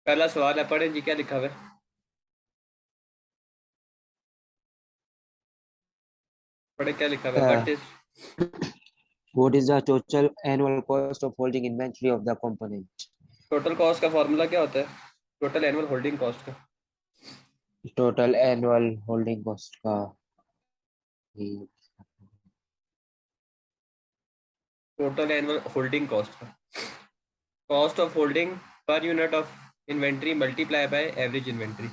पहला सवाल है, पढ़ें जी, क्या लिखा हुआ है? पढ़े, क्या लिखा हुआ है? Uh, what is what is the total annual cost of holding inventory of the component? Total cost का फॉर्मूला क्या होता है? टोटल एनुअल होल्डिंग कॉस्ट का। Total annual holding cost का ही- टोटल एनुअल होल्डिंग कॉस्ट का, cost of holding per unit of inventory multiply by average inventory.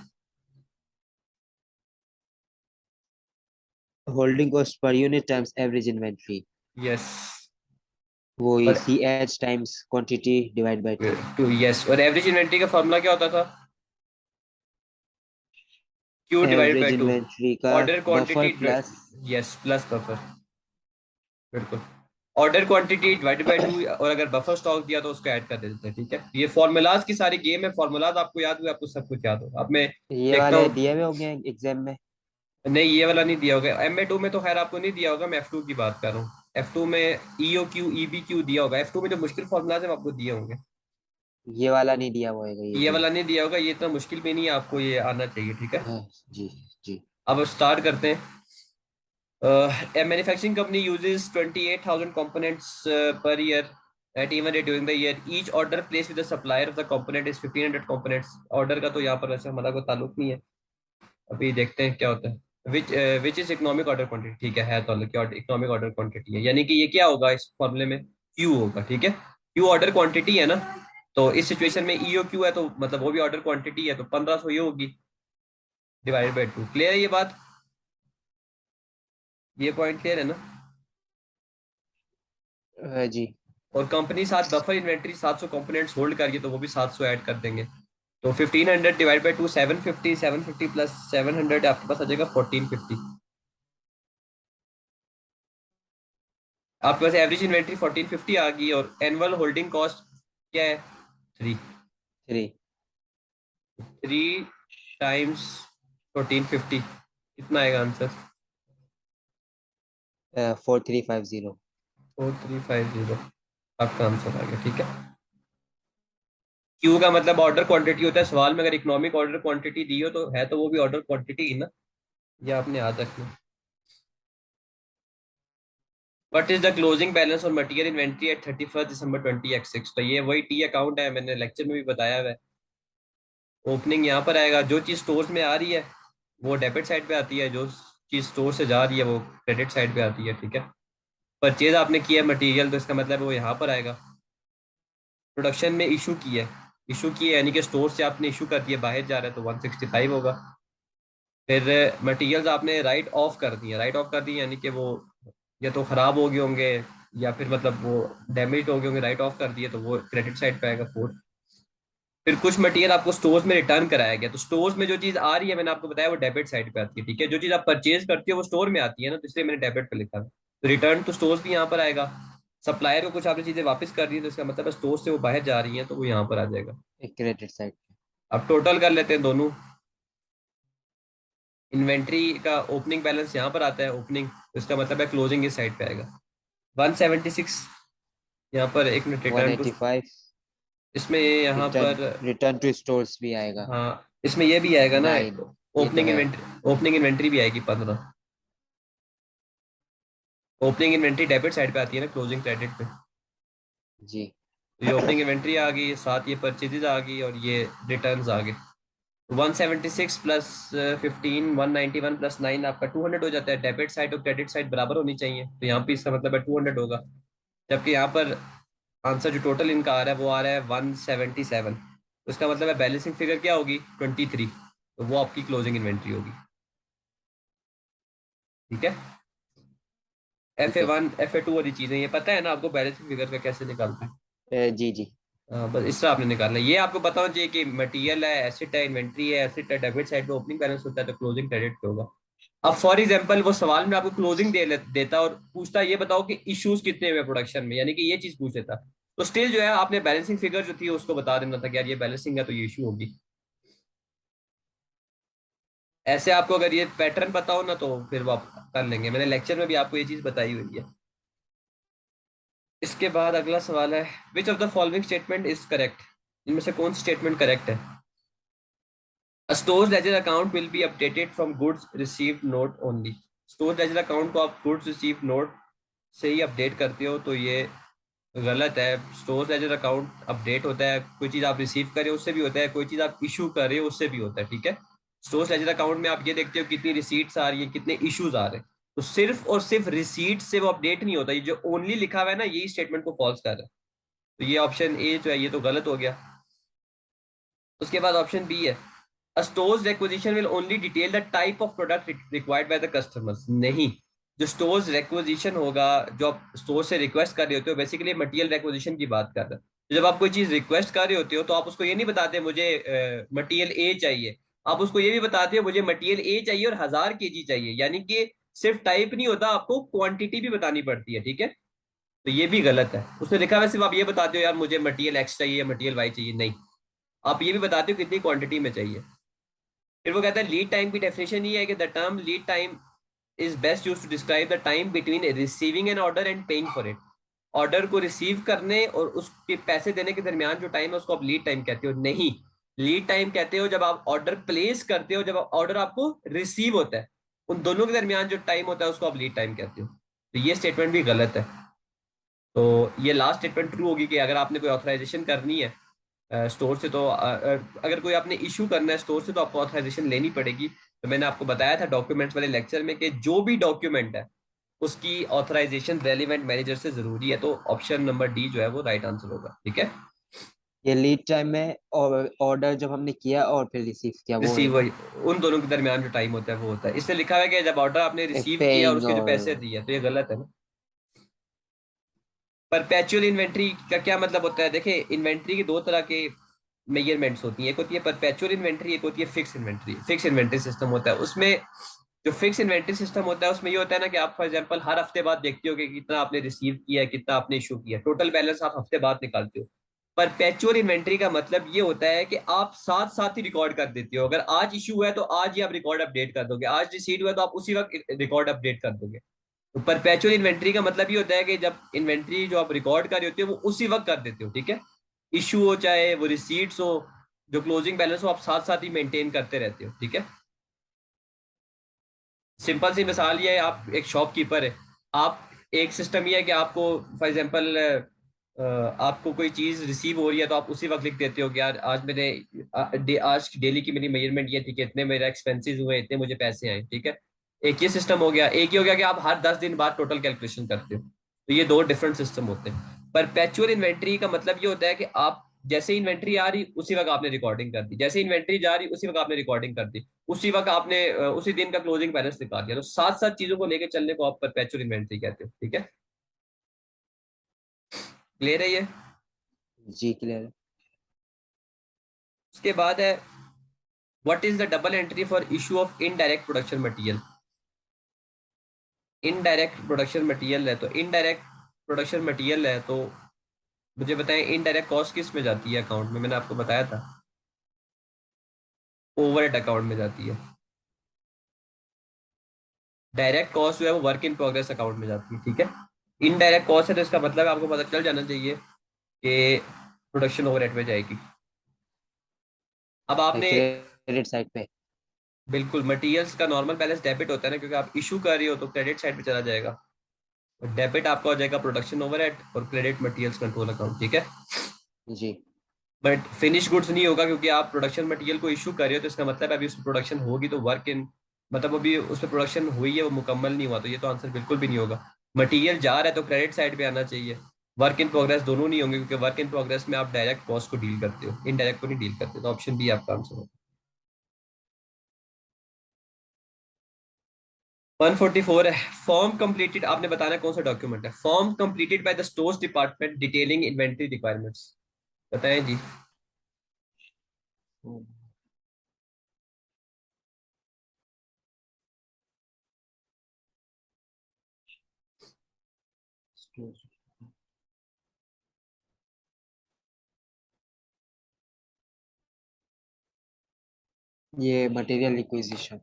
holding cost per unit times average inventory. Yes. वो ही और CH times quantity divide by 2. Two, yes, और average inventory का formula क्या होता था? Q divide by Average to. inventory का order buffer quantity, plus yes, plus buffer. बिल्कुल। Order quantity divide by two, और अगर बफर स्टॉक दिया तो उसको ऐड कर देते हैं। ठीक है, ये फॉर्मूलाज की सारी गेम है। फॉर्मूलाज आपको याद हुए, आपको सब कुछ याद हो। अब मैं ये देखता वाले हूँ। दिए हुए होंगे एग्जाम में। नहीं, ये वाला नहीं दिया होगा। MA2 में तो खैर आपको नहीं दिया होगा, मैं F2 की बात कर रहा हूँ। F2 में EOQ EBQ दिया होगा। F2 में जो मुश्किल फॉर्मूलाज है वो आपको दिए होंगे। ये वाला नहीं दिया हुआ है ये ये जी। वाला नहीं दिया होगा, ये इतना मुश्किल भी नहीं है, आपको ये आना चाहिए। ठीक है, हाँ, जी जी। अब स्टार्ट करते हैं। A manufacturing company uses 28,000 components per year at even rate during the year. Each order placed with the supplier of the component is 1,500 components. Order का तो यहाँ पर वैसे हमारा कोई ताल्लुक नहीं है। अभी देखते हैं क्या होता है। Which is economic order quantity. ठीक है तो इकोनॉमिक ऑर्डर क्वांटिटी है, यानी कि ये क्या होगा इस फॉर्मूले में? क्यू होगा। ठीक है, क्यू ऑर्डर क्वांटिटी है ना। तो इस सिचुएशन में ईओ क्यू है, तो मतलब वो भी ऑर्डर क्वांटिटी है, तो 1500 ये होगी डिवाइडेड बाई टू। क्लियर है ये बात? ये पॉइंट क्लियर है ना? जी। और कंपनी साथ बफर इन्वेंट्री 700 कंपोनेंट्स होल्ड करिए, तो वो भी 700 ऐड कर देंगे। तो 1500 डिवाइड बाई टू 750, 750 प्लस 700 आपके पास आ जाएगा 1450। आपके पास एवरेज इन्वेंट्री 1450 आ गई, और एनुअल होल्डिंग कॉस्ट क्या है? 3। 3। 3 टाइम्स 1450, कितना आएगा आंसर? 4350। 4350 आपका आंसर आ गया। ठीक है, क्यू का मतलब ऑर्डर क्वांटिटी होता है। सवाल में अगर इकोनॉमिक ऑर्डर क्वांटिटी दी हो तो है, तो वो भी ऑर्डर क्वांटिटी ही ना। ये आपने याद रखना। What is the closing balance और मटेरियल इन्वेंट्री एट 31 दिसंबर 2026? तो ये वही टी अकाउंट है, मैंने लेक्चर में भी बताया हुआ है। ओपनिंग यहाँ पर आएगा। जो चीज़ स्टोर में आ रही है वो डेबिट साइड पे आती है, जो चीज़ स्टोर से जा रही है वो क्रेडिट साइड पे आती है। ठीक है, परचेज आपने किया है मटेरियल, तो इसका मतलब वो यहाँ पर आएगा। प्रोडक्शन में इशू की है, इशू की है यानी कि स्टोर से आपने इशू कर दिया, बाहर जा रहा है, तो 165 होगा। फिर मटेरियल्स आपने राइट ऑफ कर दिए, राइट ऑफ कर दिए यानी कि वो या तो खराब हो गए होंगे या फिर मतलब वो डैमेज हो गए होंगे, राइट ऑफ कर दिए, तो वो क्रेडिट साइड पे आएगा 4। फिर कुछ मटेरियल आपको स्टोर्स में रिटर्न कराया गया, तो स्टोर्स में जो चीज आ रही है मैंने आपको बताया वो डेबिट साइड पे आती है। ठीक है, जो चीज आप परचेज करते हो वो स्टोर में आती है ना, तो इसलिए मैंने डेबिट पे लिखा है। तो रिटर्न टू स्टोर्स भी यहाँ पर आएगा। सप्लायर को कुछ आपने चीजें वापस कर दी है, तो इसका मतलब स्टोर से वो बाहर जा रही है, तो वो यहाँ पर आ जाएगा। एक क्रेडिट साइड। अब टोटल कर लेते हैं दोनों। इन्वेंट्री का ओपनिंग बैलेंस यहाँ पर आता है, ओपनिंग, तो इसका मतलब है क्लोजिंग इस साइड पे आएगा। 176 यहाँ पर, एक मिनट, रिटर्न टू, 185। इसमें यहाँ रिटर्न पर, रिटर्न टू स्टोर्स भी आएगा। हाँ इसमें ये भी आएगा ना। 9। ये तो ओपनिंग है। इन्वेंट्री, ओपनिंग इन्वेंट्री भी आएगी 15। ओपनिंग इन्वेंट्री डेबिट साइड पे आती है ना, क्लोजिंग क्रेडिट पे। जी। तो ये ओपनिंग इन्वेंट्री आ गई, साथ ये परचेजेज आ गई, और ये रिटर्न्स आ गए। 176 प्लस 15, 191 प्लस 9 आपका 200 हो जाता है। डेबिट साइड और क्रेडिट साइड बराबर होनी चाहिए, तो यहाँ पे इसका मतलब है 200 होगा। जबकि यहाँ पर आंसर जो टोटल इनका आ रहा है वो आ रहा है 177। तो इसका मतलब है बैलेंसिंग फिगर क्या होगी? 23। तो वो आपकी क्लोजिंग इन्वेंट्री होगी। ठीक है, एफ ठीक ए है। वन एफ ए टू वाली चीजें ये पता है ना आपको, बैलेंसिंग फिगर का कैसे निकालते हैं? जी जी। बस इससे आपने निकालना है। ये आपको पता होना चाहिए कि मटेरियल है, एसेट है, इन्वेंट्री है, एसेट है, डेबिट साइड पे ओपनिंग बैलेंस होता है, तो क्लोजिंग क्रेडिट पे होगा। अब फॉर एग्जांपल वो सवाल में आपको क्लोजिंग देता और पूछता ये बताओ कि इश्यूज कितने हुए प्रोडक्शन में, यानी कि ये चीज पूछ लेता, तो स्टिल जो है आपने बैलेंसिंग फिगर जो थी उसको बता देना था कि यार ये बैलेंसिंग है तो ये इशू होगी। ऐसे आपको अगर ये पैटर्न पता हो ना तो फिर वो आप कर लेंगे। मैंने लेक्चर में भी आपको ये चीज बताई हुई है। इसके बाद अगला सवाल है, which of the following statement is correct? इनमें से कौन सी स्टेटमेंट करेक्ट है? A stores ledger account will be updated from goods received note only. Store ledger account को आप गुड्स रिसीव नोट से ही अपडेट करते हो, तो ये गलत है। स्टोर लेजर अकाउंट अपडेट होता है, कोई चीज आप रिसीव कर रहे हो उससे भी होता है, कोई चीज आप इशू कर रहे हो उससे भी होता है, ठीक है। स्टोर लेजर अकाउंट में आप ये देखते हो कितनी रिसीट्स आ रही है, कितने इश्यूज आ रहे हैं, तो सिर्फ और सिर्फ रिसीट से वो अपडेट नहीं होता। ये जो ओनली लिखा हुआ है ना, यही स्टेटमेंट को फॉल्स कर रहा है। तो ये ऑप्शन ए जो है ये तो गलत हो गया। उसके बाद ऑप्शन बी है, A store's requisition will only detail the type of product required by the customers. नहीं, जो स्टोर्स रिक्वेजिशन होगा, जो आप स्टोर से रिक्वेस्ट कर रहे होते हो, बेसिकली मटेरियल रिक्वेजिशन की बात कर रहे हैं। तो जब आप कोई चीज रिक्वेस्ट कर रहे होते हो तो आप उसको ये नहीं बताते मुझे मटेरियल ए चाहिए, आप उसको ये भी बताते हो मुझे मटेरियल ए चाहिए और 1000 kg चाहिए, यानी कि सिर्फ टाइप नहीं होता, आपको क्वांटिटी भी बतानी पड़ती है, ठीक है। तो ये भी गलत है। उसने लिखा हुआ है सिर्फ आप ये बताते हो यार मुझे मटेरियल एक्स चाहिए, मटेरियल वाई चाहिए, नहीं, आप ये भी बताते हो कितनी क्वांटिटी में चाहिए। फिर वो कहता है लीड टाइम की डेफिनेशन ये है कि the term lead time is best use to describe the time between receiving an order and paying for it. Order को रिसीव करने और उसके पैसे देने के दरमियान जो टाइम है उसको आप लीड टाइम कहते हो, नहीं। लीड टाइम कहते हो जब आप ऑर्डर प्लेस करते हो, जब ऑर्डर आपको रिसीव होता है, उन दोनों के दरमियान जो टाइम होता है उसको आप लीड टाइम कहते हो। तो ये स्टेटमेंट भी गलत है। तो ये लास्ट स्टेटमेंट ट्रू होगी कि अगर आपने कोई ऑथराइजेशन करनी है स्टोर से, तो अगर कोई आपने इशू करना है स्टोर से तो आपको ऑथराइजेशन लेनी पड़ेगी। तो मैंने आपको बताया था डॉक्यूमेंट्स वाले लेक्चर में कि जो भी डॉक्यूमेंट है उसकी ऑथराइजेशन रेलिवेंट मैनेजर से जरूरी है। तो ऑप्शन नंबर डी जो है वो राइट आंसर होगा, ठीक है। ये लीड टाइम में और ऑर्डर जब हमने किया और फिर रिसीव किया वो है रिसीव, ना? उन दोनों के दरमियान जो टाइम होता है वो होता है। इससे लिखा हुआ है कि जब ऑर्डर आपने रिसीव किया और पेइंग उसके जो और पैसे दिए, तो ये गलत है ना। परपेचुअल इन्वेंट्री का क्या मतलब होता है? देखिए, इन्वेंट्री की दो तरह के मेजरमेंट्स होती है, एक होती है परपेचुअल इन्वेंट्री, एक होती है fix inventory. Fix inventory system होता है, उसमें जो फिक्स इन्वेंट्री सिस्टम होता है उसमें ये होता है ना कि आप फॉर एग्जांपल हर हफ्ते बाद देखते हो कि कितना आपने रिसीव किया है, कितना आपने इशू किया, टोटल बैलेंस आप हफ्ते बाद निकालते हो। परपेचुअल इन्वेंट्री का मतलब ये होता है कि आप साथ साथ ही रिकॉर्ड कर देते हो। अगर आज इशू हुआ है तो आज ही आप रिकॉर्ड अपडेट कर दोगे, आज रिसीव हुआ है तो आप उसी वक्त रिकॉर्ड अपडेट कर दोगे। तो परपेचुअल इन्वेंट्री का मतलब ये होता है कि जब इन्वेंट्री जो आप रिकॉर्ड कर रहे होते हो वो उसी वक्त कर देते हो, ठीक है। इशू हो चाहे वो रिसीट्स हो, जो क्लोजिंग बैलेंस हो, आप साथ साथ ही मेंटेन करते रहते हो, ठीक है। सिंपल सी मिसाल ये है, आप एक शॉपकीपर है, आप एक सिस्टम ये है कि आपको फॉर एग्जांपल आपको कोई चीज रिसीव हो रही है तो आप उसी वक्त लिख देते हो कि यार आज मैंने आज डेली की मेरी मेजरमेंट ये थी कि इतने मेरा एक्सपेंसेस हुए, इतने मुझे पैसे आए, ठीक है। एक ये सिस्टम हो गया, एक ये हो गया कि आप हर 10 दिन बाद टोटल कैलकुलेशन करते हो। तो ये दो डिफरेंट सिस्टम होते हैं। परपेचुअल इन्वेंट्री का मतलब ये होता है कि आप जैसे इन्वेंट्री आ रही उसी वक्त आपने रिकॉर्डिंग कर दी, जैसे इन्वेंट्री जा रही उसी वक्त आपने रिकॉर्डिंग कर दी, उसी वक्त आपने उसी दिन का क्लोजिंग बैलेंस निकाल दिया। तो साथ साथ चीजों को लेकर चलने को आप परपेचुअल इन्वेंट्री कहते हो, ठीक है। क्लियर है ये? जी क्लियर है। उसके बाद है, what is the double entry for issue of indirect production material? Indirect production material है, तो इनडायरेक्ट प्रोडक्शन मटेरियल है तो मुझे बताएं इनडायरेक्ट कॉस्ट किस में जाती है अकाउंट में? मैंने आपको बताया था ओवरहेड अकाउंट में जाती है। डायरेक्ट कॉस्ट जो है वो वर्क इन प्रोग्रेस अकाउंट में जाती है, ठीक है। इनडायरेक्ट कॉस्ट है तो इसका मतलब आपको पता चल जाना चाहिए कि प्रोडक्शन ओवरहेड में जाएगी। अब आपने, क्रेडिट साइड पे। बिल्कुल मटेरियल्स का नॉर्मल बैलेंस डेबिट होता है ना, क्योंकि आप इशू कर रही हो तो क्रेडिट साइड पे चला जाएगा। डेबिट आपका हो जाएगा प्रोडक्शन ओवरहेड और क्रेडिट मटेरियल्स कंट्रोल अकाउंट, ठीक है। जी। बट फिनिश गुड्स नहीं होगा क्योंकि आप प्रोडक्शन मटेरियल को इशू कर रहे हो, तो इसका मतलब है अभी उसमें प्रोडक्शन होगी तो वर्क इन, मतलब अभी उसमें प्रोडक्शन हुई है वो मुकम्मल नहीं हुआ, तो ये तो आंसर बिल्कुल भी नहीं होगा। मटेरियल जा रहा है तो क्रेडिट साइड पे आना चाहिए। वर्क इन प्रोग्रेस दोनों नहीं होंगे क्योंकि वर्क इन प्रोग्रेस में आप डायरेक्ट कॉस्ट को डील करते हो, इनडायरेक्ट को नहीं डील करते। तो ऑप्शन बी आपका आंसर होगा। 144 है, फॉर्म कंप्लीटेड, आपने बताना कौन सा डॉक्यूमेंट है। Form completed by the stores department detailing inventory requirements, बताएं जी। ये मटेरियल रिक्विजिशन।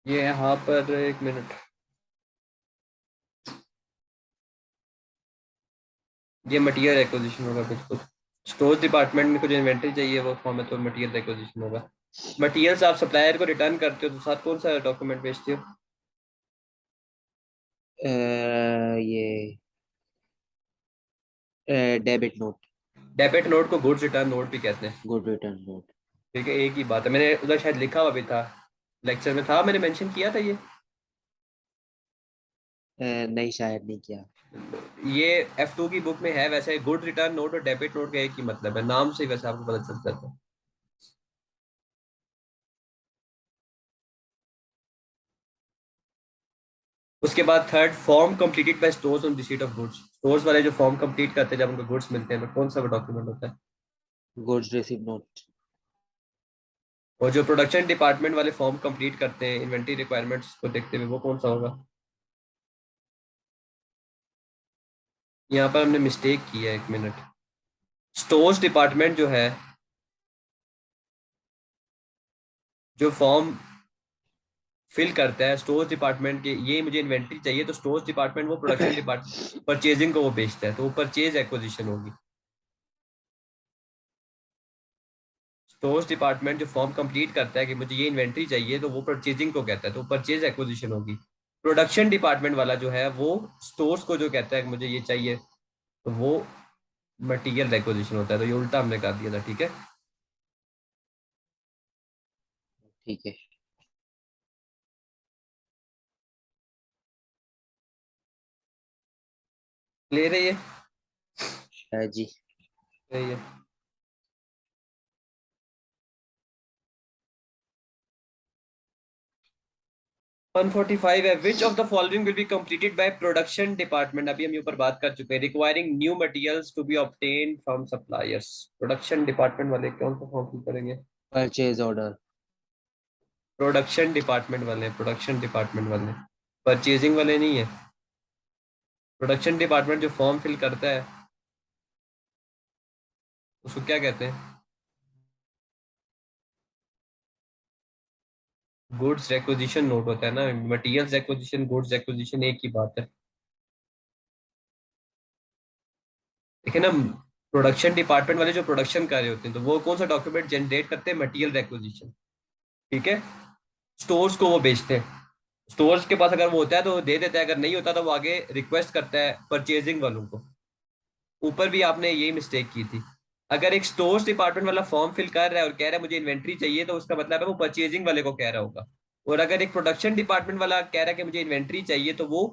ये यहाँ पर एक मिनट, ये मटेरियल एक्विजिशन होगा बिल्कुल। स्टोर डिपार्टमेंट में कुछ इन्वेंट्री चाहिए, वो फॉर्म है तो मटेरियल रिक्वेजिशन होगा। मटेरियल्स आप सप्लायर को रिटर्न करते हो तो साथ कौन सा डॉक्यूमेंट भेजते हो? ये डेबिट नोट। डेबिट नोट को गुड्स रिटर्न नोट भी कहते हैं। Good return note. ठीक है, एक ही बात है, मैंने उधर शायद लिखा हुआ भी था, लेक्चर में था, मैंने मेंशन किया था ये। नहीं, शायद नहीं किया। ये F2 की बुक में है वैसे, गुड रिटर्न नोट और डेबिट नोट का एक ही मतलब है, नाम से ही वैसे आपको पता चल जाता है। उसके बाद third, form completed by stores on receipt of goods. Stores वाले जो फॉर्म कंप्लीट करते हैं जब उनको गुड्स मिलते हैं तो कौन सा डॉक्यूमेंट होता है? Goods receive note. और जो प्रोडक्शन डिपार्टमेंट वाले फॉर्म कंप्लीट करते हैं इन्वेंटरी रिक्वायरमेंट्स को देखते हुए, वो कौन सा होगा? यहाँ पर हमने मिस्टेक की है, एक मिनट। स्टोर्स डिपार्टमेंट जो है, जो फॉर्म फिल करता है स्टोर्स डिपार्टमेंट के, ये मुझे इन्वेंट्री चाहिए, तो स्टोर्स डिपार्टमेंट वो प्रोडक्शन डिपार्टमेंट परचेजिंग को वो बेचता है, तो वो परचेज एक्विजिशन होगी। स्टोर्स डिपार्टमेंट जो फॉर्म कंप्लीट करता है कि मुझे ये इन्वेंट्री चाहिए, तो वो परचेजिंग को कहता है, तो परचेज एक्विजिशन होगी। प्रोडक्शन डिपार्टमेंट वाला जो है वो स्टोर्स को जो कहता है कि मुझे ये चाहिए, तो वो मटेरियल एक्विजिशन होता है। तो ये उल्टा हमने कर दिया था, ठीक है। ठीक है। ले रही है? जी। सही है। 145 है, which of the following will be completed by production department, अभी हम ऊपर बात कर चुके हैं, requiring new materials to be obtain from suppliers. Production department वाले कौन सा फॉर्म फिल करेंगे? Purchase order. प्रोडक्शन डिपार्टमेंट वाले, प्रोडक्शन डिपार्टमेंट वाले, परचेजिंग वाले नहीं है। प्रोडक्शन डिपार्टमेंट जो फॉर्म फिल करता है उसको क्या कहते हैं? गुड्स रिक्विजिशन नोट होता है ना, मटेरियल्स रिक्विजिशन गुड्स रिक्विजिशन एक ही बात है। देखिए ना, प्रोडक्शन डिपार्टमेंट वाले जो प्रोडक्शन कर रहे होते हैं तो वो कौन सा डॉक्यूमेंट जनरेट करते हैं? Material requisition. ठीक है। स्टोर्स को वो बेचते हैं, स्टोर्स के पास अगर वो होता है तो वो दे देता है, अगर नहीं होता तो वो आगे रिक्वेस्ट करता है परचेजिंग वालों को। ऊपर भी आपने यही मिस्टेक की थी। अगर एक स्टोर्स डिपार्टमेंट वाला फॉर्म फिल कर रहा है और कह रहा है मुझे इन्वेंट्री चाहिए, तो उसका मतलब है वो परचेजिंग वाले को कह रहा होगा। और अगर एक प्रोडक्शन डिपार्टमेंट वाला कह रहा है कि मुझे इन्वेंट्री चाहिए, तो वो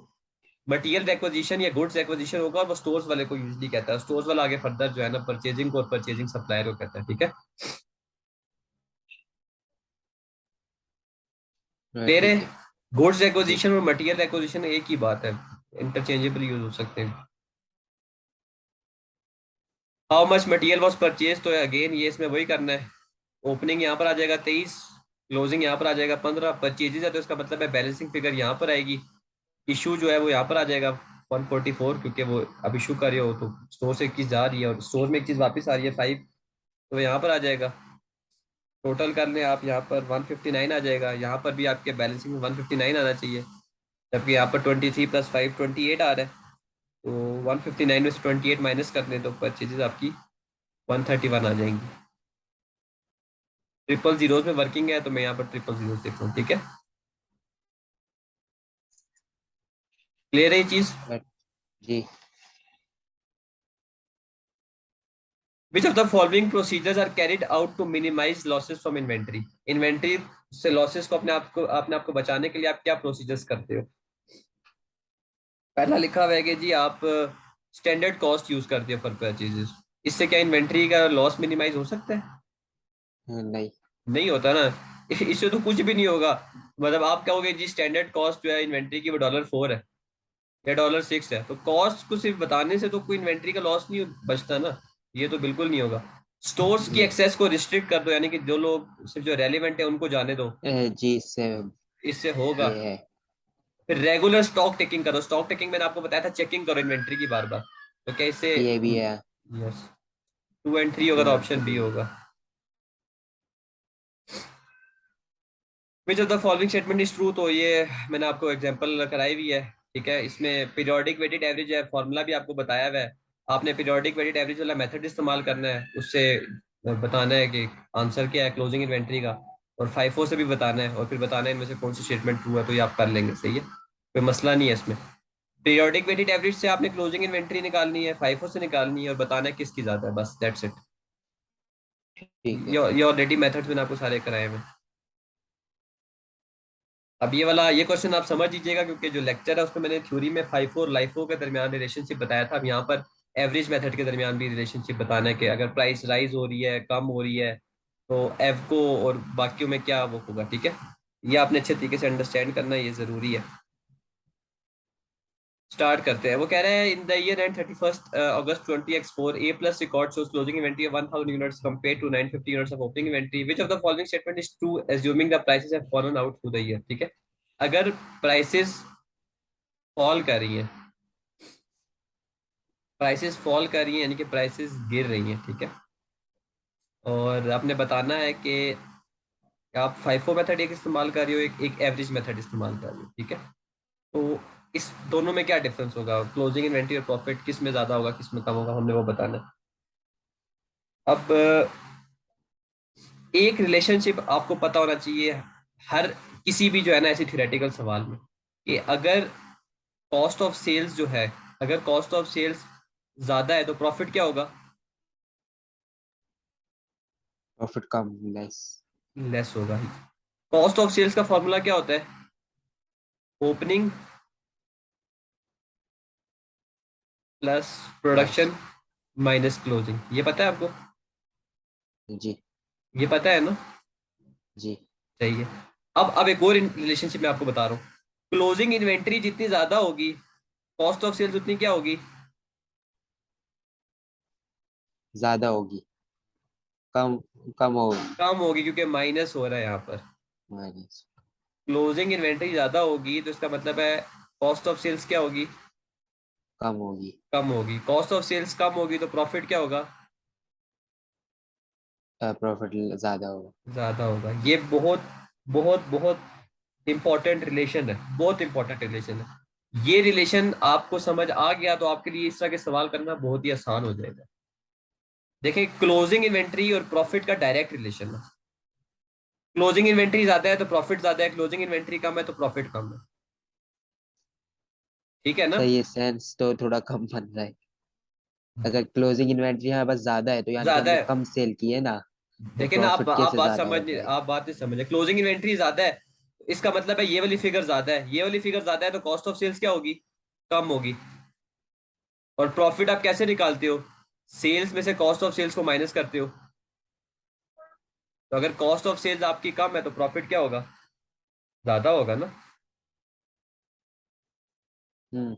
मटेरियल रिक्वेजिशन या गुड्स रिक्वेजिशन होगा, और वो स्टोर्स वाले को यूजली कहता है। स्टोर्स वाला आगे फर्दर जो है ना परचेजिंग को और परचेजिंग सप्लायर को कहता है, ठीक है। क्लियर है? ठीक है। गुड्स जी। रिक्वेजिशन और मटेरियल रिक्वेजिशन एक ही बात है, इंटरचेंजेबल यूज हो सकते हैं। How much material was purchase, तो अगेन ये इसमें वही करना है। ओपनिंग यहाँ पर आ जाएगा 23, क्लोजिंग यहाँ पर आ जाएगा 15, परचेजेज है तो इसका मतलब है बैलेंसिंग फिगर यहाँ पर आएगी। इशू जो है वो यहाँ पर आ जाएगा 144, क्योंकि वो अब इशू कर रहे हो तो स्टोर से एक चीज जा रही है और स्टोर में एक चीज वापस आ रही है 5, तो यहाँ पर आ जाएगा। टोटल कर लें आप, यहाँ पर 159 आ जाएगा, यहाँ पर भी आपके बैलेंसिंग में 159 आना चाहिए, जबकि यहाँ पर 23 + 5 28 आ रहा है। तो 159 में से 28 माइनस कर लें तो परचेजेज आपकी 131 आ जाएंगी। ट्रिपल जीरोज में वर्किंग है तो मैं यहाँ पर ट्रिपल जीरोज देख रहा हूँ, ठीक है। क्लियर है ये चीज? अ, जी। Which of the following procedures are carried out to minimize losses from inventory. Inventory से लॉसेस को अपने आप को बचाने के लिए आप क्या प्रोसीजर्स करते हो? पहला लिखा हुआ है कि जी आप स्टैंडर्ड कॉस्ट यूज करते हो फॉर परचेजेस। इससे क्या इन्वेंट्री का लॉस मिनिमाइज हो सकता है? नहीं। नहीं होता ना। इससे तो कुछ भी नहीं होगा। मतलब आप कहोगे जी स्टैंडर्ड कॉस्ट जो है इन्वेंट्री की वो $4 है या $6 है, तो कॉस्ट को सिर्फ बताने से तो कोई इन्वेंट्री का लॉस नहीं बचता ना। ये तो बिल्कुल नहीं होगा। स्टोर्स की नहीं। एक्सेस को रिस्ट्रिक्ट कर दो, यानी कि जो लोग सिर्फ जो रेलिवेंट है उनको जाने दो, जी, इससे इससे होगा। ये है। फिर रेगुलर स्टॉक टेकिंग करो, स्टॉक टेकिंग मैंने आपको बताया था, चेकिंग करो इन्वेंट्री की बार बार। तो क्या इससे? ये भी है। यस। 2 और 3 होगा 2 तो और ऑप्शन बी 3। होगा। Which of the following statement is true, तो ये मैंने आपको एग्जांपल कराई हुई है, ठीक है। इसमें पीरियोडिक वेटेड एवरेज है, फॉर्मूला भी आपको बताया हुआ है। आपने पीरियोडिक वेटेड एवरेज वाला मेथड इस्तेमाल करना है, उससे बताना है कि आंसर क्या है क्लोजिंग इन्वेंट्री का, और फाइफो से भी बताना है, और फिर बताना है इनमें से कौन सी स्टेटमेंट ट्रू है, तो ये आप कर लेंगे, सही है, कोई मसला नहीं है इसमें। पीरियोडिक वेटेड एवरेज से आपने क्लोजिंग इन्वेंट्री निकालनी है, फाइफो से निकालनी है, और बताना है किसकी ज्यादा है, बस दैट्स इट। ठीक है। ये ऑलरेडी मेथड्स मैंने आपको सारे कराए हैं। अब ये वाला ये क्वेश्चन आप समझ लीजिएगा, क्योंकि जो लेक्चर है उसमें मैंने थ्योरी में फाइफो और लाइफो के दरमियान रिलेशनशिप बताया था। अब यहाँ पर एवरेज मेथड के दरमियान भी रिलेशनशिप बताना है कि अगर प्राइस राइज हो रही है, कम हो रही है, तो एफ को और बाकियों में क्या वो होगा, ठीक है। ये आपने अच्छे तरीके से अंडरस्टैंड करना, ये जरूरी है। स्टार्ट करते हैं। वो कह रहे हैं in the year and 31st August 20x4 A plus record shows closing inventory of 1000 units compared to 950 units of opening inventory. Which of the following statement is true assuming the prices have fallen out through the year? ठीक है, अगर prices fall कर रही हैं, prices fall कर रही हैं यानी कि प्राइसेस गिर रही हैं, ठीक है, और आपने बताना है कि आप फाइफो मेथड एक इस्तेमाल कर रही हो, एक एवरेज मेथड इस्तेमाल कर रही हो, ठीक है। तो इस दोनों में क्या डिफरेंस होगा, क्लोजिंग इन्वेंटरी और प्रॉफिट किस में ज्यादा होगा, किस में कम होगा, हमने वो बताना है। अब एक रिलेशनशिप आपको पता होना चाहिए हर किसी भी जो है ना ऐसे थ्योरेटिकल सवाल में, कि अगर कॉस्ट ऑफ सेल्स जो है, अगर कॉस्ट ऑफ सेल्स ज्यादा है तो प्रॉफिट क्या होगा, प्रॉफिट कम, लेस। लेस होगा। कॉस्ट ऑफ सेल्स का फॉर्मूला क्या होता है, opening plus plus. Production minus closing, ये पता है आपको, जी। ये पता है ना, जी। सही है। अब एक और रिलेशनशिप मैं आपको बता रहा हूँ, क्लोजिंग इन्वेंट्री जितनी ज्यादा होगी, कॉस्ट ऑफ सेल्स उतनी क्या होगी, ज्यादा होगी। कम। कम होगी। कम होगी, क्योंकि माइनस हो रहा है यहाँ पर। माइनस। क्लोजिंग इन्वेंट्री ज्यादा होगी तो इसका मतलब है कॉस्ट ऑफ सेल्स क्या होगी, कम होगी। कम होगी। कॉस्ट ऑफ सेल्स कम होगी तो प्रॉफिट क्या होगा, प्रॉफिट ज्यादा होगा। ज्यादा होगा। ये बहुत बहुत बहुत इंपॉर्टेंट रिलेशन है, बहुत इंपॉर्टेंट रिलेशन है। ये रिलेशन आपको समझ आ गया तो आपके लिए इस तरह के सवाल करना बहुत ही आसान हो जाएगा। देखिए, क्लोजिंग इन्वेंट्री और प्रॉफिट का डायरेक्ट रिलेशन है। क्लोजिंग इन्वेंट्री ज्यादा है तो प्रॉफिट ज्यादा है, क्लोजिंग इन्वेंट्री कम है तो प्रॉफिट कम है, ठीक है ना। सही है, सेंस तो थोड़ा कम बन रहा है। अगर क्लोजिंग इन्वेंट्री यहाँ बस ज्यादा है तो यानी कि ज्यादा हमने है, कम सेल की है ना, तो लेकिन प्रॉफिट आप कैसे बात ज्यादा समझ हो नहीं, जाएगा। आप बात नहीं समझे। क्लोजिंग इन्वेंट्री ज्यादा है, इसका मतलब है ये वाली फिगर ज्यादा है, ये वाली फिगर ज्यादा है तो कॉस्ट ऑफ सेल्स क्या होगी, कम होगी। और प्रॉफिट आप कैसे निकालते हो, सेल्स में से कॉस्ट ऑफ सेल्स को माइनस करते हो। तो अगर कॉस्ट ऑफ सेल्स आपकी कम है तो प्रॉफिट क्या होगा, ज्यादा होगा ना। हम्म।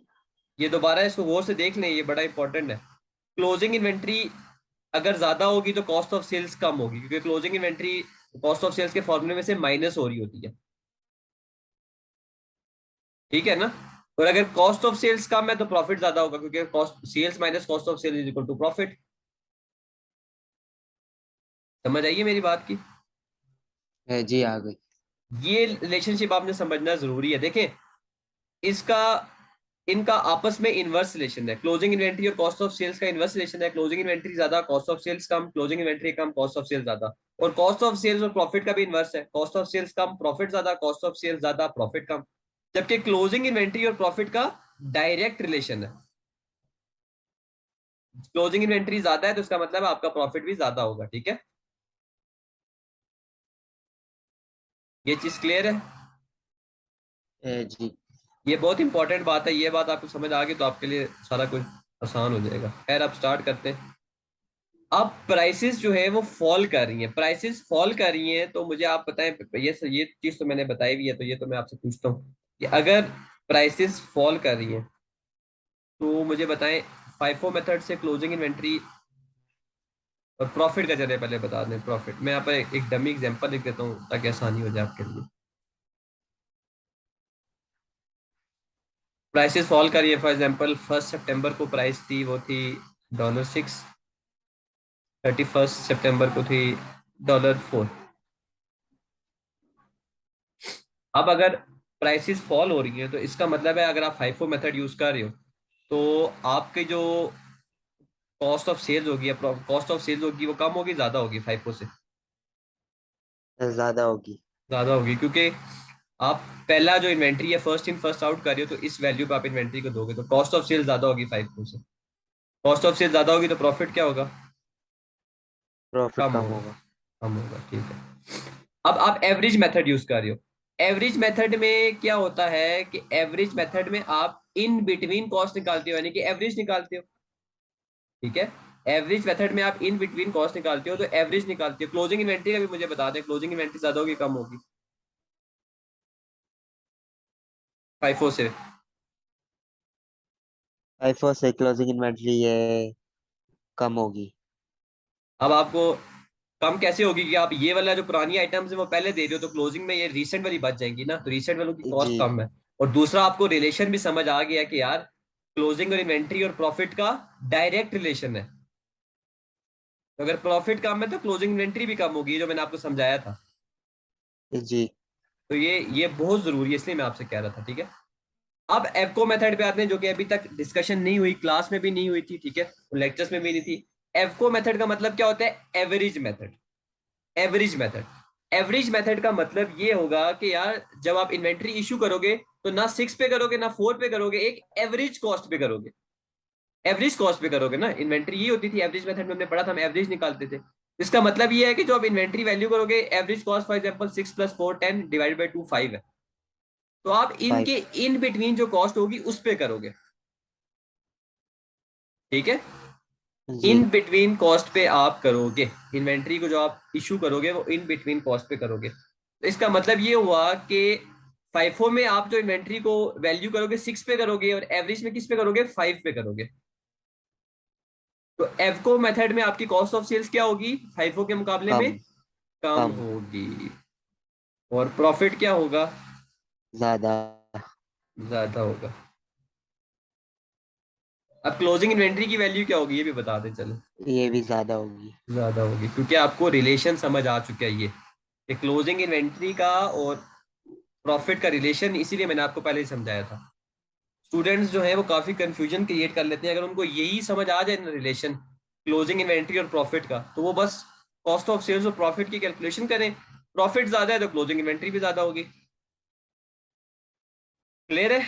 ये दोबारा इसको गौर से देख लें, ये बड़ा इंपॉर्टेंट है। क्लोजिंग इन्वेंट्री अगर ज्यादा होगी तो कॉस्ट ऑफ सेल्स कम होगी, क्योंकि closing inventory cost of sales के फॉर्मूले में से माइनस हो रही होती है, ठीक है ना। और अगर कॉस्ट ऑफ सेल्स कम है तो प्रॉफिट ज्यादा होगा, क्योंकि cost sales minus cost of sales is equal to profit. समझ आइए मेरी बात की। जी आ गई। ये रिलेशनशिप आपने समझना जरूरी है। देखें, इसका इनका आपस में इनवर्स रिलेशन है, क्लोजिंग इन्वेंट्री और कॉस्ट ऑफ सेल्स का इनवर्स रिलेशन है। क्लोजिंग इन्वेंट्री ज्यादा, कॉस्ट ऑफ सेल्स कम, क्लोजिंग इन्वेंट्री कम, कॉस्ट ऑफ सेल्स ज्यादा। और कॉस्ट ऑफ सेल्स और प्रॉफिट का भी इनवर्स है, कॉस्ट ऑफ सेल्स कम, प्रॉफिट ज्यादा, कॉस्ट ऑफ सेल्स ज्यादा, प्रॉफिट कम। जबकि क्लोजिंग इन्वेंट्री और प्रॉफिट का डायरेक्ट रिलेशन है, क्लोजिंग इन्वेंट्री ज्यादा है तो इसका मतलब है आपका प्रॉफिट भी ज्यादा होगा, ठीक है। ये चीज क्लियर है। जी। ये बहुत इंपॉर्टेंट बात है, ये बात आपको समझ आ गई तो आपके लिए सारा कुछ आसान हो जाएगा। खैर, अब स्टार्ट करते हैं। अब प्राइसेस जो है वो फॉल कर रही हैं, प्राइसेस फॉल कर रही हैं, तो मुझे आप बताएं, ये चीज तो मैंने बताई हुई है, तो ये तो मैं आपसे पूछता हूँ कि अगर प्राइसेस फॉल कर रही हैं तो मुझे बताएं फाइफो मेथड से क्लोजिंग इन्वेंट्री और प्रॉफिट का, चले पहले बता दें प्रॉफिट। मैं यहाँ पर एक डमी एग्जांपल लिख देता हूँ ताकि आसानी हो जाए आपके लिए। प्राइसेस फॉल कर रही है, फॉर एग्जांपल 1 सितंबर को प्राइस थी, वो थी $6, 31 सितंबर को थी $4। अब अगर प्राइसेस फॉल हो रही है तो इसका मतलब है अगर आप फाइफो मेथड यूज कर रहे हो तो आपके जो कॉस्ट ऑफ सेल्स होगी, कॉस्ट ऑफ सेल्स होगी, वो कम होगी ज्यादा होगी फाइफो से? ज्यादा होगी। ज्यादा होगी, क्योंकि आप पहला जो इन्वेंट्री है फर्स्ट इन फर्स्ट आउट कर रहे हो, तो इस वैल्यू पे आप इन्वेंट्री को दोगे, तो कॉस्ट ऑफ सेल ज्यादा होगी फाइफो से। कॉस्ट ऑफ सेल ज्यादा होगी तो प्रॉफिट क्या होगा? प्रॉफिट कम कम होगा। होगा। कम होगा, ठीक है। अब आप एवरेज मेथड यूज कर रहे हो। एवरेज मेथड में क्या होता है कि एवरेज मेथड में आप इन बिटवीन कॉस्ट निकालते हो, यानी कि एवरेज निकालते हो। ठीक है। एवरेज मेथड में आप इन बिटवीन कॉस्ट निकालते हो, तो एवरेज निकालते हो। क्लोजिंग इन्वेंट्री का भी मुझे बता दें, क्लोजिंग इन्वेंट्री ज्यादा होगी कम होगी फाइफो से? FIFO से क्लोजिंग इन्वेंट्री ये कम होगी। अब आपको कम कैसे होगी कि आप ये वाला जो पुरानी आइटम्स है वो पहले दे रहे हो, तो क्लोजिंग में ये रीसेंट वाली बच जाएंगी ना, तो रीसेंट वालों की जी कॉस्ट कम है। और दूसरा, आपको रिलेशन भी समझ आ गया कि यार क्लोजिंग और इन्वेंट्री और प्रॉफिट का डायरेक्ट रिलेशन है। तो अगर प्रॉफिट कम है तो क्लोजिंग इन्वेंट्री भी कम होगी, जो मैंने आपको समझाया था। जी तो ये बहुत जरूरी है, इसलिए मैं आपसे कह रहा था। ठीक है। अब एफको मेथड पे आते हैं, जो कि अभी तक डिस्कशन नहीं हुई, क्लास में भी नहीं हुई थी, ठीक है, लेक्चर्स में भी नहीं थी। एफको मेथड का मतलब क्या होता है? Average method. Average method. Average method का मतलब ये होगा कि यार जब आप इन्वेंट्री इशू करोगे, तो ना 6 पे करोगे ना 4 पे करोगे, एक एवरेज कॉस्ट पे करोगे। एवरेज कॉस्ट पे करोगे ना, इन्वेंट्री ये होती थी एवरेज मेथड में, हमने पढ़ा था, हम एवरेज निकालते थे। इसका मतलब ये है कि जो आप इन्वेंट्री वैल्यू करोगे, average cost for example 6 + 4 10 divided by 2 5 है, तो आप फाइव। इनके इन बिटवीन जो कॉस्ट होगी उस पे करोगे। ठीक है। जी इन बिटवीन कॉस्ट पे आप करोगे। इन्वेंट्री को जो आप इशू करोगे वो इन बिटवीन कॉस्ट पे करोगे, तो इसका मतलब ये हुआ कि फाइफो में आप जो इन्वेंट्री को वैल्यू करोगे 6 पे करोगे, और एवरेज में किस पे करोगे? 5 पे करोगे। तो एवको मेथड में आपकी कॉस्ट ऑफ सेल्स क्या होगी फाइफो के मुकाबले कम। में? कम कम। होगी। और प्रॉफिट क्या होगा? ज्यादा। ज्यादा होगा। अब क्लोजिंग इन्वेंट्री की वैल्यू क्या होगी, ये भी बता दें चलो। ये भी ज्यादा होगी। ज्यादा होगी, क्योंकि आपको रिलेशन समझ आ चुका है ये क्लोजिंग इन्वेंट्री का और प्रॉफिट का रिलेशन, इसीलिए मैंने आपको पहले ही समझाया था। स्टूडेंट्स जो है वो काफी कंफ्यूजन क्रिएट कर लेते हैं, अगर उनको यही समझ आ जाए ना रिलेशन क्लोजिंग इन्वेंट्री और प्रॉफिट का, तो वो बस कॉस्ट ऑफ सेल्स और प्रॉफिट की कैलकुलेशन करें। प्रॉफिट ज्यादा है तो क्लोजिंग इन्वेंट्री भी ज्यादा होगी। क्लियर है?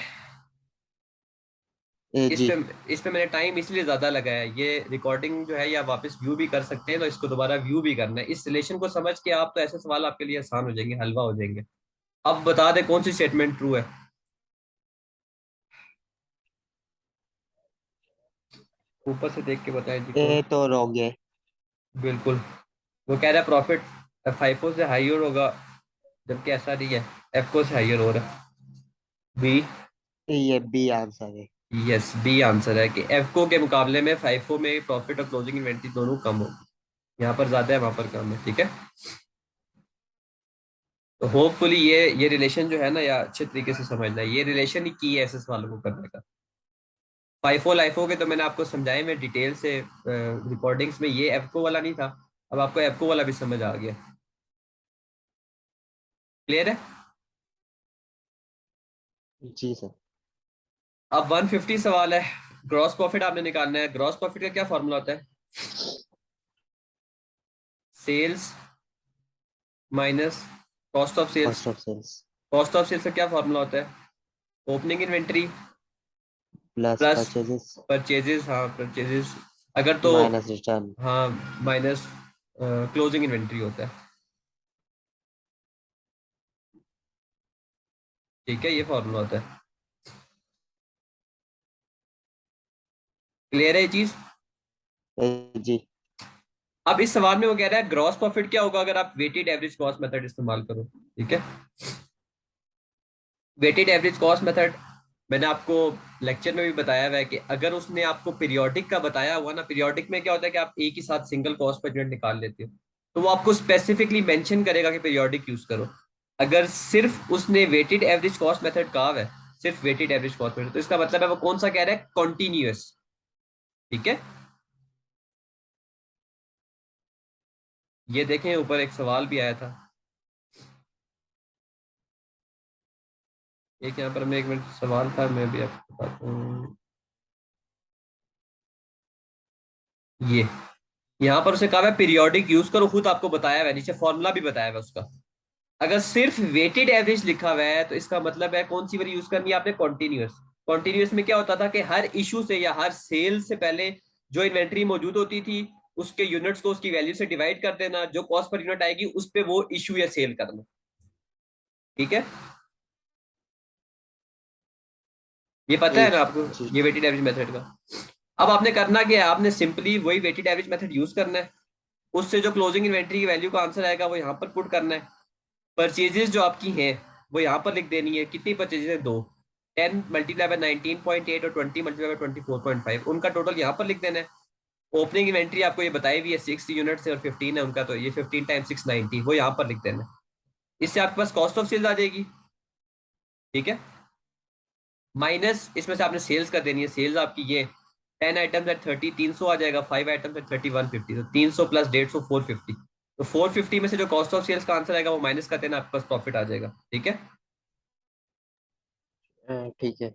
इस जी पे इस पे मैंने टाइम इसलिए ज्यादा लगाया है। ये रिकॉर्डिंग जो है ये आप वापस व्यू भी कर सकते हैं, तो इसको दोबारा व्यू भी करना है। इस रिलेशन को समझ के आप, तो ऐसे सवाल आपके लिए आसान हो जाएंगे, हलवा हो जाएंगे। अब बता दे कौन सी स्टेटमेंट ट्रू है। ऊपर से देख के बताएं जी कौन। ये तो रॉन्ग है। बिल्कुल। वो कह रहा है प्रॉफिट फाइफो से हाइयर होगा, जबकि ऐसा नहीं है, एफको से हाइयर हो रहा है। बी। ये बी आंसर है। यस, बी आंसर है कि एफको के मुकाबले में फाइफो में प्रॉफिट और क्लोजिंग इन्वेंट्री दोनों कम होगी। यहाँ पर ज्यादा है, वहां पर कम है। ठीक है। तो होपफुली ये रिलेशन जो है ना, या अच्छे तरीके से समझना है, ये रिलेशन ही की है ऐसे सवालों को करने का। फाइफो लाइफो के तो मैंने आपको समझाए में डिटेल से रिकॉर्डिंग्स में, ये एफको वाला नहीं था। अब आपको एफको वाला भी समझ आ गया। क्लियर है? जी सर। अब 150 सवाल है। ग्रॉस प्रॉफिट आपने निकालना है। ग्रॉस प्रॉफिट का क्या फॉर्मूला होता है? Sales minus cost of sales. Cost of sales cost of sales का क्या फॉर्मूला होता है? Opening inventory plus plus purchases purchases. हाँ, परचेजेस। अगर तो माइनस रिटर्न। हाँ, माइनस क्लोजिंग इन्वेंट्री होता है। ठीक है, ये फॉर्मूला होता है। क्लियर है ये चीज? जी अब इस सवाल में वो कह रहा है ग्रॉस प्रॉफिट क्या होगा अगर आप वेटेड एवरेज कॉस्ट मेथड इस्तेमाल करो। ठीक है। वेटेड एवरेज कॉस्ट मेथड मैंने आपको लेक्चर में भी बताया हुआ है कि अगर उसने आपको पीरियोडिक का बताया हुआ ना, पीरियोडिक में क्या होता है कि आप एक ही साथ सिंगल कॉस्ट पर यूनिट निकाल लेते हो, तो वो आपको स्पेसिफिकली मेंशन करेगा कि पीरियोडिक यूज करो। अगर सिर्फ उसने वेटेड एवरेज कॉस्ट मेथड कहा हुआ है, सिर्फ वेटेड एवरेज कॉस्ट मेथड, तो इसका मतलब है वो कौन सा कह रहा है? कॉन्टिन्यूअस। ठीक है। ये देखें, ऊपर एक सवाल भी आया था। एक यहाँ पर मैं, एक मिनट, सवाल था, मैं भी आपको बताता हूँ। ये यहाँ पर उसे कहा है पीरियोडिक यूज करो, खुद आपको बताया हुआ है, नीचे फॉर्मूला भी बताया हुआ है उसका। अगर सिर्फ वेटेड एवरेज लिखा हुआ है तो इसका मतलब है कौन सी वाली यूज करनी है आपने, कॉन्टिन्यूअस। कॉन्टिन्यूअस में क्या होता था कि हर इशू से या हर सेल से पहले जो इन्वेंट्री मौजूद होती थी उसके यूनिट्स को उसकी वैल्यू से डिवाइड कर देना, जो कॉस्ट पर यूनिट आएगी उस पे वो इशू या सेल करना। ठीक है, ये पता है ना ठीक आपको, जी। ये वेटेड एवरेज मेथड का। अब आपने करना क्या है, आपने सिंपली वही वेटेड एवरेज मेथड यूज करना है। उससे जो क्लोजिंग इन्वेंट्री की वैल्यू का आंसर आएगा वो यहाँ पर पुट करना है। परचेजेस जो आपकी हैं वो यहाँ पर लिख देनी है, कितनी परचेजेस है, दो। 10 मल्टीप्लाई बाय 19.8 और 20 मल्टीप्लाई बाय 24.5, उनका टोटल यहाँ पर लिख देना है। ओपनिंग इन्वेंट्री आपको ये बताई हुई है 6 यूनिट्स है और 15 है उनका, तो ये 15 टाइम्स 690 वो यहाँ पर लिख देना है। इससे आपके पास कॉस्ट ऑफ सेल्स आ जाएगी। ठीक है, माइनस इसमें से आपने सेल्स कर देनी है, सेल्स आपकी ये 10 आइटम्स एट 30 300 आ जाएगा, 5 आइटम्स एट 30 150, तो 300 प्लस 150 450। तो 450 में से जो कॉस्ट ऑफ सेल्स का आंसर आएगा वो माइनस कर देना, आपके पास प्रॉफिट आ जाएगा। ठीक है, ठीक है।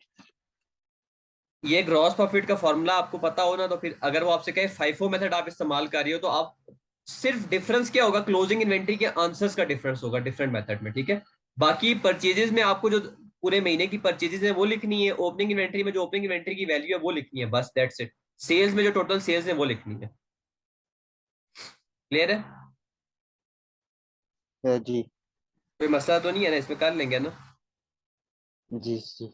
ये ग्रॉस प्रॉफिट का फॉर्मूला आपको पता हो ना, तो फिर अगर वो आपसे कहे फाइफो मेथड आप इस्तेमाल कर रही हो तो आप सिर्फ डिफरेंस क्या होगा, क्लोजिंग इन्वेंट्री के आंसर्स का डिफरेंस होगा डिफरेंट मेथड में। ठीक है, बाकी परचेजेस में आपको जो पूरे महीने की परचेजेस है वो लिखनी है, ओपनिंग इन्वेंट्री में जो ओपनिंग इन्वेंट्री की वैल्यू है वो लिखनी है, बस दैट्स इट। सेल्स में जो टोटल सेल्स है वो लिखनी है। क्लियर है, जी कोई मसला तो नहीं है ना, इसमें कर लेंगे ना। जी जी।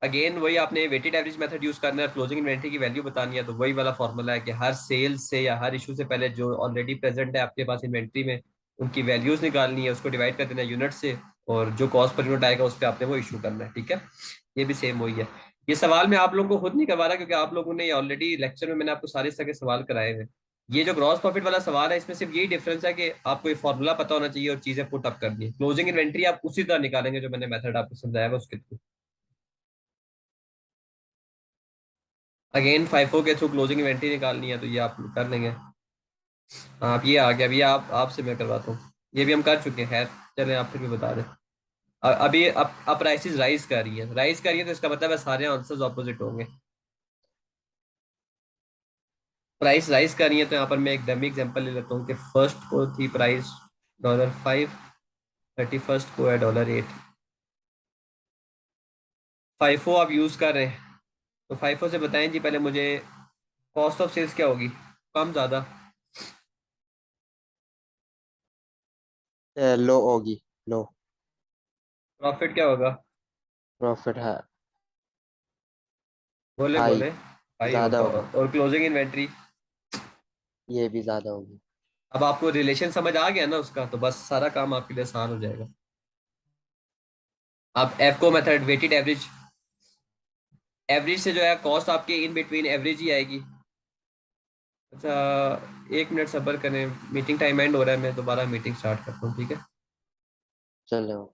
अगेन वही आपने वेटेड एवरेज मेथड यूज करना है, क्लोजिंग इन्वेंट्री की वैल्यू बतानी है, तो वही वाला फॉर्मूला है कि हर सेल्स से या हर इशू से पहले जो ऑलरेडी प्रेजेंट है आपके पास इन्वेंट्री में उनकी वैल्यूज निकालनी है, उसको डिवाइड कर देना है यूनिट से, और जो कॉस्ट पर यूनिट आएगा उस पर आपने वो इशू करना है। ठीक है, ये भी सेम वही है। ये सवाल मैं आप लोगों को खुद नहीं करवा रहा क्योंकि आप लोगों ने ऑलरेडी लेक्चर में मैंने आपको सारे तरह के सवाल कराए हुए हैं। ये जो ग्रॉस प्रॉफिट वाला सवाल है इसमें सिर्फ यही डिफरेंस है कि आपको ये फॉर्मूला पता होना चाहिए और चीजें पुट अप करनी है। क्लोजिंग इन्वेंट्री आप उसी तरह निकालेंगे जो मैंने मेथड आपको समझाया है उसके थ्रू। अगेन फाइफो के थ्रू क्लोजिंग इन्वेंट्री निकालनी है तो ये आप कर लेंगे। हाँ, अब ये आ गया, अभी आप आपसे मैं करवाता हूँ। ये भी हम कर चुके हैं, खैर चलें आप फिर भी बता दें। अभी अब प्राइसेस राइज कर रही है, राइज कर रही है तो इसका मतलब है सारे आंसर्स ऑपोजिट होंगे। प्राइस राइज कर रही है तो यहाँ पर मैं एक डमी एग्जांपल ले लेता हूँ कि फर्स्ट को थी प्राइस $5, 31st को है $8। फाइफो आप यूज कर रहे हैं तो फाइफो से बताएं जी पहले मुझे, कॉस्ट ऑफ सेल्स क्या होगी, कम ज्यादा, लो होगी। लो। प्रॉफिट क्या होगा, प्रॉफिट है। बोले हाई। बोले, हाई ज्यादा होगा। होगा। और क्लोजिंग इन्वेंट्री, ये भी ज्यादा होगी। अब आपको रिलेशन समझ आ गया ना उसका, तो बस सारा काम आपके लिए आसान हो जाएगा। आप एफको मेथड वेटेड एवरेज, एवरेज से जो है कॉस्ट आपके इन बिटवीन एवरेज ही आएगी। अच्छा, 1 मिनट सब्र करें, मीटिंग टाइम एंड हो रहा है, मैं दोबारा मीटिंग स्टार्ट करता हूँ। ठीक है। चलो।